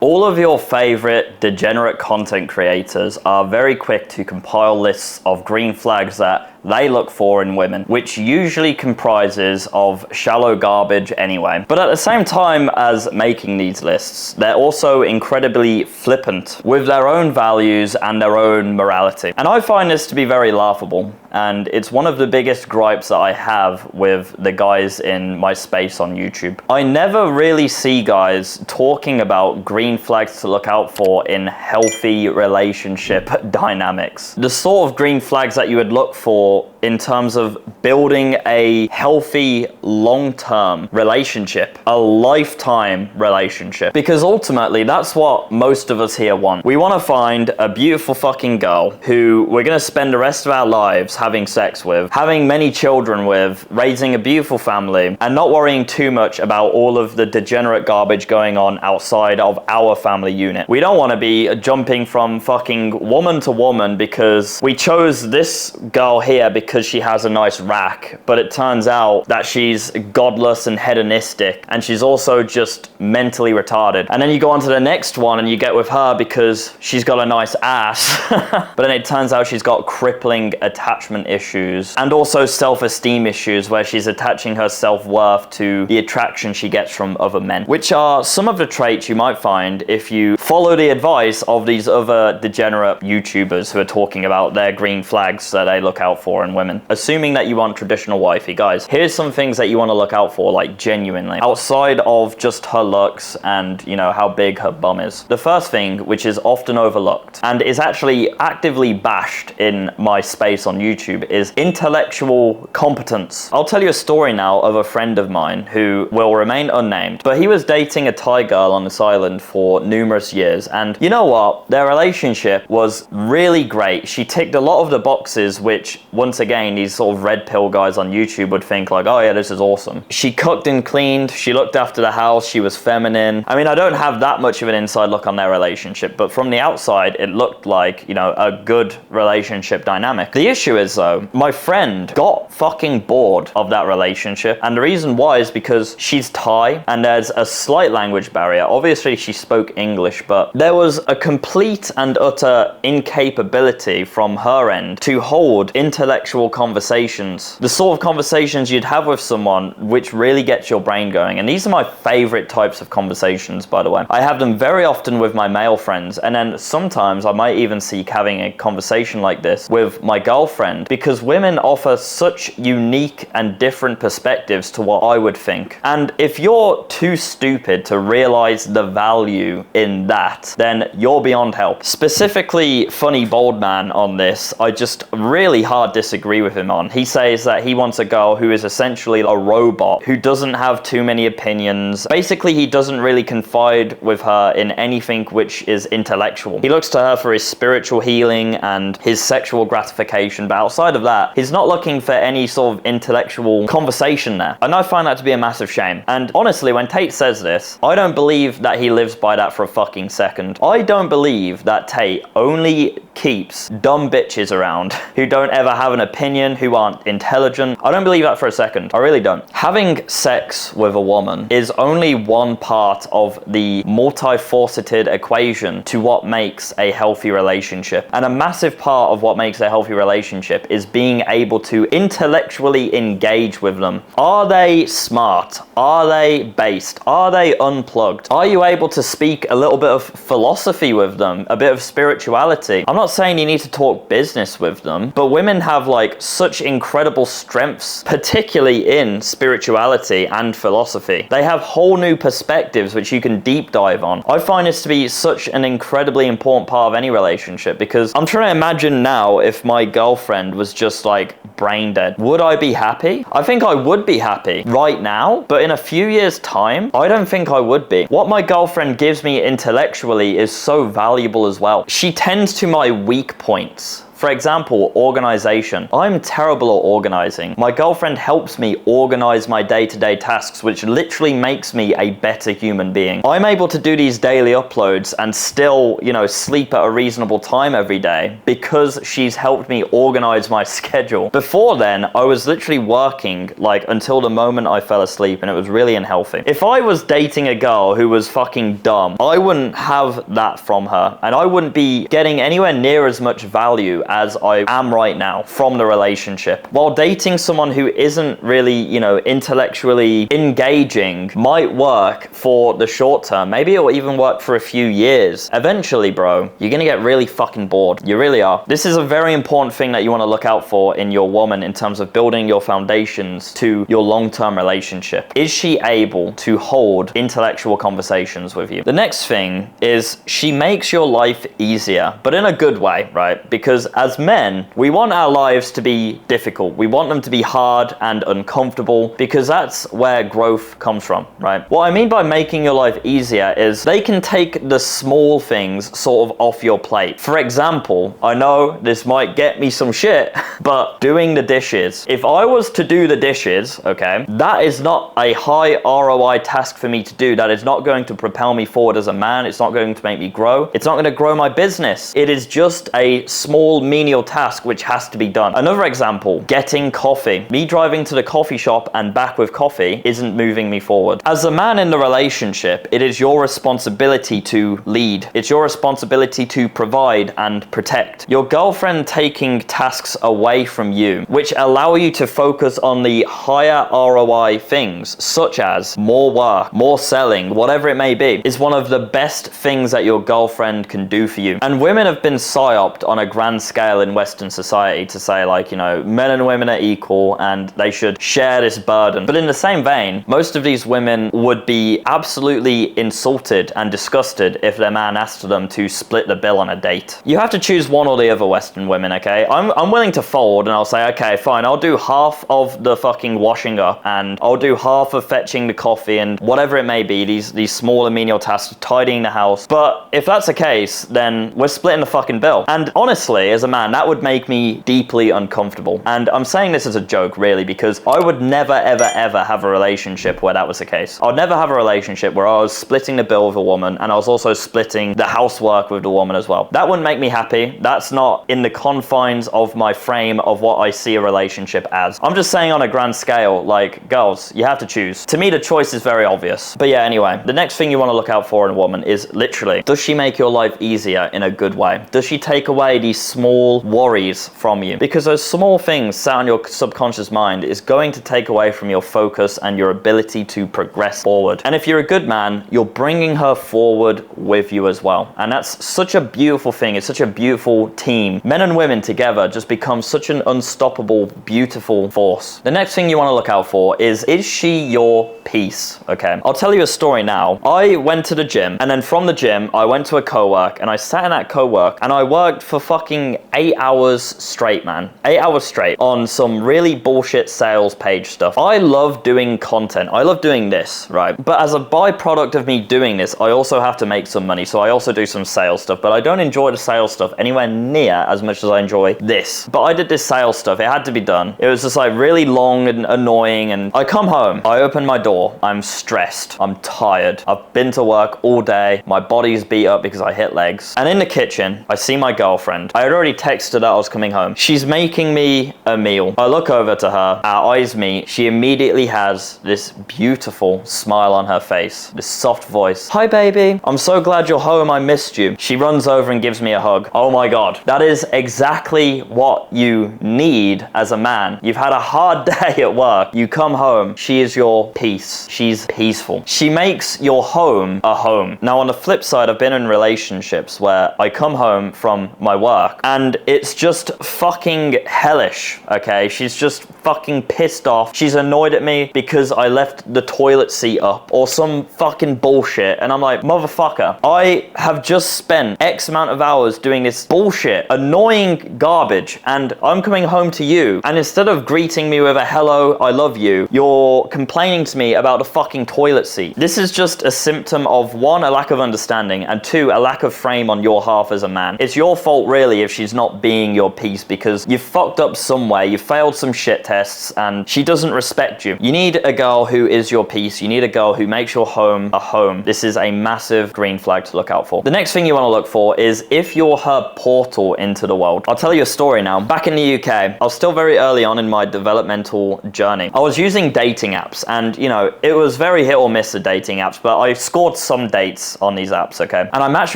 All of your favorite degenerate content creators are very quick to compile lists of green flags that they look for in women, which usually comprises of shallow garbage anyway. But at the same time as making these lists, they're also incredibly flippant with their own values and their own morality. And I find this to be very laughable. And it's one of the biggest gripes that I have with the guys in my space on YouTube. I never really see guys talking about green flags to look out for in healthy relationship dynamics. The sort of green flags that you would look for in terms of building a healthy long-term relationship, a lifetime relationship. Because ultimately, that's what most of us here want. We want to find a beautiful fucking girl who we're going to spend the rest of our lives having sex with, having many children with, raising a beautiful family, and not worrying too much about all of the degenerate garbage going on outside of our family unit. We don't want to be jumping from fucking woman to woman because we chose this girl here because she has a nice rack, but it turns out that she's godless and hedonistic, and she's also just mentally retarded. And then you go on to the next one and you get with her because she's got a nice ass, but then it turns out she's got crippling attachment issues and also self-esteem issues where she's attaching her self-worth to the attraction she gets from other men, which are some of the traits you might find if you follow the advice of these other degenerate YouTubers who are talking about their green flags that they look out for in women. Assuming that you want traditional wifey, guys, here's some things that you want to look out for, like genuinely, outside of just her looks and, you know, how big her bum is. The first thing, which is often overlooked and is actually actively bashed in my space on YouTube, is intellectual competence. I'll tell you a story now of a friend of mine who will remain unnamed, but he was dating a Thai girl on this island for numerous years, and you know what? Their relationship was really great. She ticked a lot of the boxes which, once again, these sort of red pill guys on YouTube would think like, oh yeah, this is awesome. She cooked and cleaned, she looked after the house, she was feminine. I mean, I don't have that much of an inside look on their relationship, but from the outside, it looked like, you know, a good relationship dynamic. The issue is though, my friend got fucking bored of that relationship, and the reason why is because she's Thai and there's a slight language barrier. Obviously, she spoke English, but there was a complete and utter incapability from her end to hold intellectual conversations. The sort of conversations you'd have with someone which really gets your brain going. And these are my favorite types of conversations, by the way. I have them very often with my male friends, and then sometimes I might even seek having a conversation like this with my girlfriend, because women offer such unique and different perspectives to what I would think. And if you're too stupid to realize the value in that, then you're beyond help. Specifically, Funny Bold Man on this, I just really hard disagree with him on. He says that he wants a girl who is essentially a robot, who doesn't have too many opinions. Basically, he doesn't really confide with her in anything which is intellectual. He looks to her for his spiritual healing and his sexual gratification, but outside of that, he's not looking for any sort of intellectual conversation there. And I find that to be a massive shame. And honestly, when Tate says this, I don't believe that he lives by that for a fucking second. I don't believe that Tate only keeps dumb bitches around who don't ever have an opinion, who aren't intelligent. I don't believe that for a second. I really don't. Having sex with a woman is only one part of the multifaceted equation to what makes a healthy relationship. And a massive part of what makes a healthy relationship is being able to intellectually engage with them. Are they smart? Are they based? Are they unplugged? Are you able to speak a little bit of philosophy with them? A bit of spirituality? I'm not saying you need to talk business with them, but women have like such incredible strengths, particularly in spirituality and philosophy. They have whole new perspectives which you can deep dive on. I find this to be such an incredibly important part of any relationship, because I'm trying to imagine now if my girlfriend was just like brain dead. Would I be happy? I think I would be happy right now, but in a few years' time, I don't think I would be. What my girlfriend gives me intellectually is so valuable as well. She tends to my weak points For example, organization. I'm terrible at organizing. My girlfriend helps me organize my day-to-day tasks, which literally makes me a better human being. I'm able to do these daily uploads and still, you know, sleep at a reasonable time every day because she's helped me organize my schedule. Before then, I was literally working like until the moment I fell asleep, and it was really unhealthy. If I was dating a girl who was fucking dumb, I wouldn't have that from her, and I wouldn't be getting anywhere near as much value as I am right now from the relationship. While dating someone who isn't really, you know, intellectually engaging might work for the short term. Maybe it'll even work for a few years. Eventually, bro, you're gonna get really fucking bored. You really are. This is a very important thing that you want to look out for in your woman in terms of building your foundations to your long-term relationship. Is she able to hold intellectual conversations with you? The next thing is she makes your life easier, but in a good way, right? Because as men, we want our lives to be difficult. We want them to be hard and uncomfortable because that's where growth comes from, right? What I mean by making your life easier is they can take the small things sort of off your plate. For example, I know this might get me some shit, but doing the dishes. If I was to do the dishes, okay, that is not a high ROI task for me to do. That is not going to propel me forward as a man. It's not going to make me grow. It's not going to grow my business. It is just a small menial task which has to be done. Another example, getting coffee. Me driving to the coffee shop and back with coffee isn't moving me forward. As a man in the relationship, it is your responsibility to lead. It's your responsibility to provide and protect. Your girlfriend taking tasks away from you, which allow you to focus on the higher ROI things, such as more work, more selling, whatever it may be, is one of the best things that your girlfriend can do for you. And women have been psyoped on a grand scale in Western society to say, like, you know, men and women are equal and they should share this burden. But in the same vein, most of these women would be absolutely insulted and disgusted if their man asked them to split the bill on a date. You have to choose one or the other, Western women, okay? I'm willing to fold and I'll say, okay, fine, I'll do half of the fucking washing up and I'll do half of fetching the coffee and whatever it may be, these small and menial tasks, tidying the house. But if that's the case, then we're splitting the fucking bill. And honestly, as a man, that would make me deeply uncomfortable. And I'm saying this as a joke, really, because I would never, ever, ever have a relationship where that was the case. I'd never have a relationship where I was splitting the bill with a woman and I was also splitting the housework with the woman as well. That wouldn't make me happy. That's not in the confines of my frame of what I see a relationship as. I'm just saying on a grand scale, like, girls, you have to choose. To me, the choice is very obvious. But yeah, anyway, the next thing you want to look out for in a woman is literally, does she make your life easier in a good way? Does she take away these small worries from you? Because those small things sat on your subconscious mind is going to take away from your focus and your ability to progress forward. And if you're a good man, you're bringing her forward with you as well. And that's such a beautiful thing. It's such a beautiful team. Men and women together just become such an unstoppable, beautiful force. The next thing you want to look out for is she your peace? Okay, I'll tell you a story now. I went to the gym, and then from the gym, I went to a co-work, and I sat in that co-work, and I worked for fucking 8 hours straight, man. 8 hours straight on some really bullshit sales page stuff. I love doing content. I love doing this, right? But as a byproduct of me doing this, I also have to make some money, so I also do some sales stuff, but I don't enjoy the sales stuff anywhere near as much as I enjoy this. But I did this sales stuff. It had to be done. It was just like really long and annoying, and I come home, I open my door, I'm stressed, I'm tired, I've been to work all day, my body's beat up because I hit legs, and in the kitchen, I see my girlfriend. I had already texted her that I was coming home. She's making me a meal. I look over to her, our eyes meet, she immediately has this beautiful smile on her face, this soft voice. Hi baby, I'm so glad you're home, I missed you. She runs over and gives me a hug. Oh my God, that is exactly what you need as a man. You've had a hard day at work, you come home, she is your peace. She's peaceful. She makes your home a home. Now on the flip side, I've been in relationships where I come home from my work and it's just fucking hellish, okay? She's just fucking pissed off. She's annoyed at me because I left the toilet seat up or some fucking bullshit, and I'm like, motherfucker, I have just spent X amount of hours doing this bullshit, annoying garbage, and I'm coming home to you, and instead of greeting me with a hello, I love you, you're complaining to me about the fucking toilet seat. This is just a symptom of, one, a lack of understanding, and two, a lack of frame on your half as a man. It's your fault really if she's she's not being your piece because you fucked up somewhere, you failed some shit tests, and she doesn't respect you. You need a girl who is your piece. You need a girl who makes your home a home. This is a massive green flag to look out for. The next thing you want to look for is if you're her portal into the world. I'll tell you a story now. Back in the UK, I was still very early on in my developmental journey. I was using dating apps, and you know, it was very hit or miss, the dating apps, but I scored some dates on these apps, okay? And I matched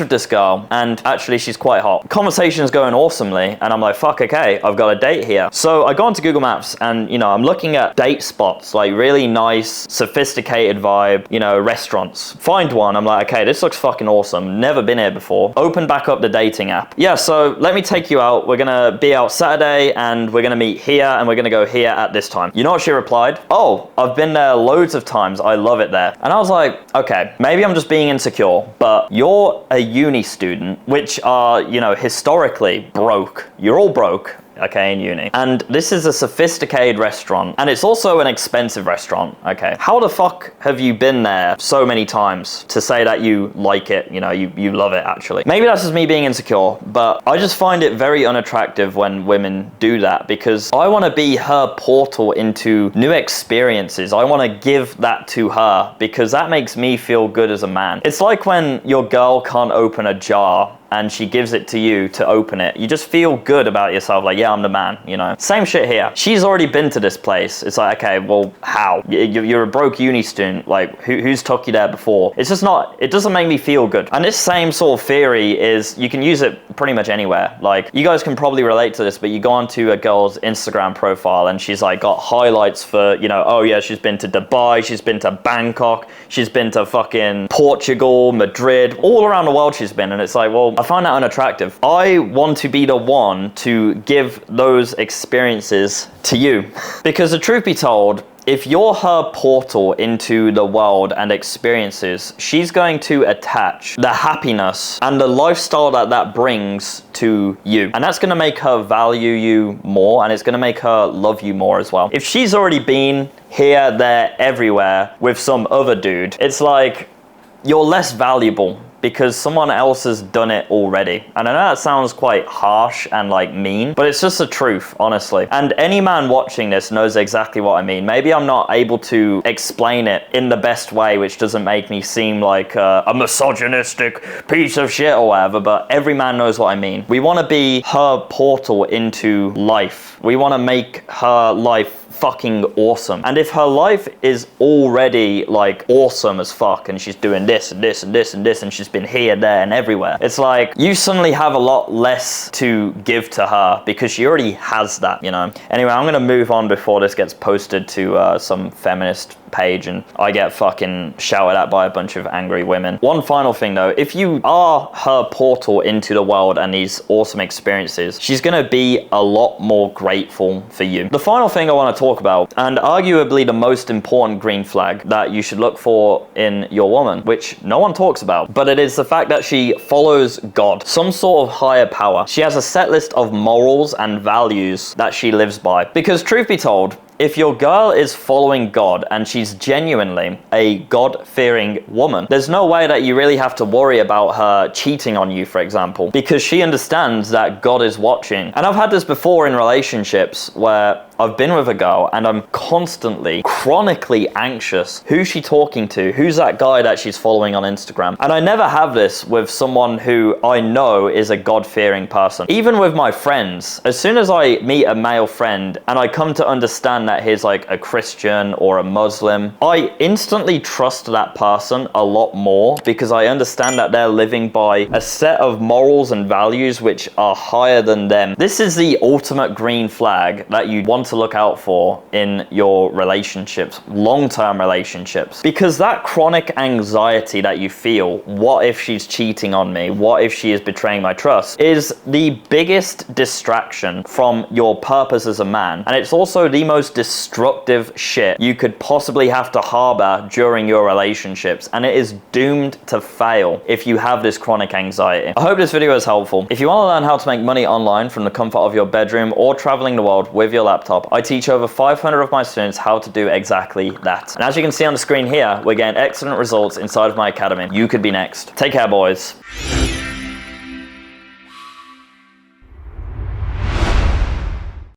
with this girl, and actually she's quite hot. Conversation's going awesomely, and I'm like, fuck, okay, I've got a date here. So I go onto Google Maps, and you know, I'm looking at date spots, like really nice, sophisticated vibe, you know, restaurants. Find one, I'm like, okay, this looks fucking awesome. Never been here before. Open back up the dating app. Yeah, so let me take you out. We're gonna be out Saturday, and we're gonna meet here, and we're gonna go here at this time. You know what she replied? Oh, I've been there loads of times. I love it there. And I was like, okay, maybe I'm just being insecure, but you're a uni student, which are, you know, historically broke. You're all broke, okay, in uni. And this is a sophisticated restaurant, and it's also an expensive restaurant, okay? How the fuck have you been there so many times to say that you like it, you know, you love it actually? Maybe that's just me being insecure, but I just find it very unattractive when women do that, because I want to be her portal into new experiences. I want to give that to her because that makes me feel good as a man. It's like when your girl can't open a jar and she gives it to you to open it. You just feel good about yourself, like, yeah, I'm the man, you know? Same shit here. She's already been to this place. It's like, okay, well, how? You're a broke uni student, like, who's took you there before? It's just not, it doesn't make me feel good. And this same sort of theory is, you can use it pretty much anywhere. Like, you guys can probably relate to this, but you go onto a girl's Instagram profile and she's like got highlights for, you know, oh yeah, she's been to Dubai, she's been to Bangkok, she's been to fucking Portugal, Madrid, all around the world she's been. And it's like, well, I find that unattractive. I want to be the one to give those experiences to you. Because the truth be told, if you're her portal into the world and experiences, she's going to attach the happiness and the lifestyle that that brings to you. And that's gonna make her value you more, and it's gonna make her love you more as well. If she's already been here, there, everywhere with some other dude, it's like you're less valuable because someone else has done it already. And I know that sounds quite harsh and like mean, but it's just the truth, honestly. And any man watching this knows exactly what I mean. Maybe I'm not able to explain it in the best way, which doesn't make me seem like a misogynistic piece of shit or whatever, but every man knows what I mean. We want to be her portal into life. We want to make her life fucking awesome. And if her life is already like awesome as fuck, and she's doing this and this and this and this, and she's been here, there, and everywhere, it's like you suddenly have a lot less to give to her because she already has that, you know? Anyway, I'm gonna move on before this gets posted to some feminist page and I get fucking shouted at by a bunch of angry women. One final thing though, if you are her portal into the world and these awesome experiences, she's gonna be a lot more grateful for you. The final thing I want to talk about, and arguably the most important green flag that you should look for in your woman, which no one talks about, but it is the fact that she follows God, some sort of higher power. She has a set list of morals and values that she lives by. Because truth be told, if your girl is following God and she's genuinely a God-fearing woman, there's no way that you really have to worry about her cheating on you, for example, because she understands that God is watching. And I've had this before in relationships where I've been with a girl and I'm constantly, chronically anxious. Who's she talking to? Who's that guy that she's following on Instagram? And I never have this with someone who I know is a God-fearing person. Even with my friends, as soon as I meet a male friend and I come to understand that he's like a Christian or a Muslim, I instantly trust that person a lot more because I understand that they're living by a set of morals and values which are higher than them. This is the ultimate green flag that you want to look out for in your relationships, long-term relationships, because that chronic anxiety that you feel, what if she's cheating on me, what if she is betraying my trust, is the biggest distraction from your purpose as a man. And it's also the most destructive shit you could possibly have to harbor during your relationships, and it is doomed to fail if you have this chronic anxiety. I hope this video is helpful. If you want to learn how to make money online from the comfort of your bedroom or traveling the world with your laptop, I teach over 500 of my students how to do exactly that. And as you can see on the screen here, we're getting excellent results inside of my academy. You could be next. Take care, boys.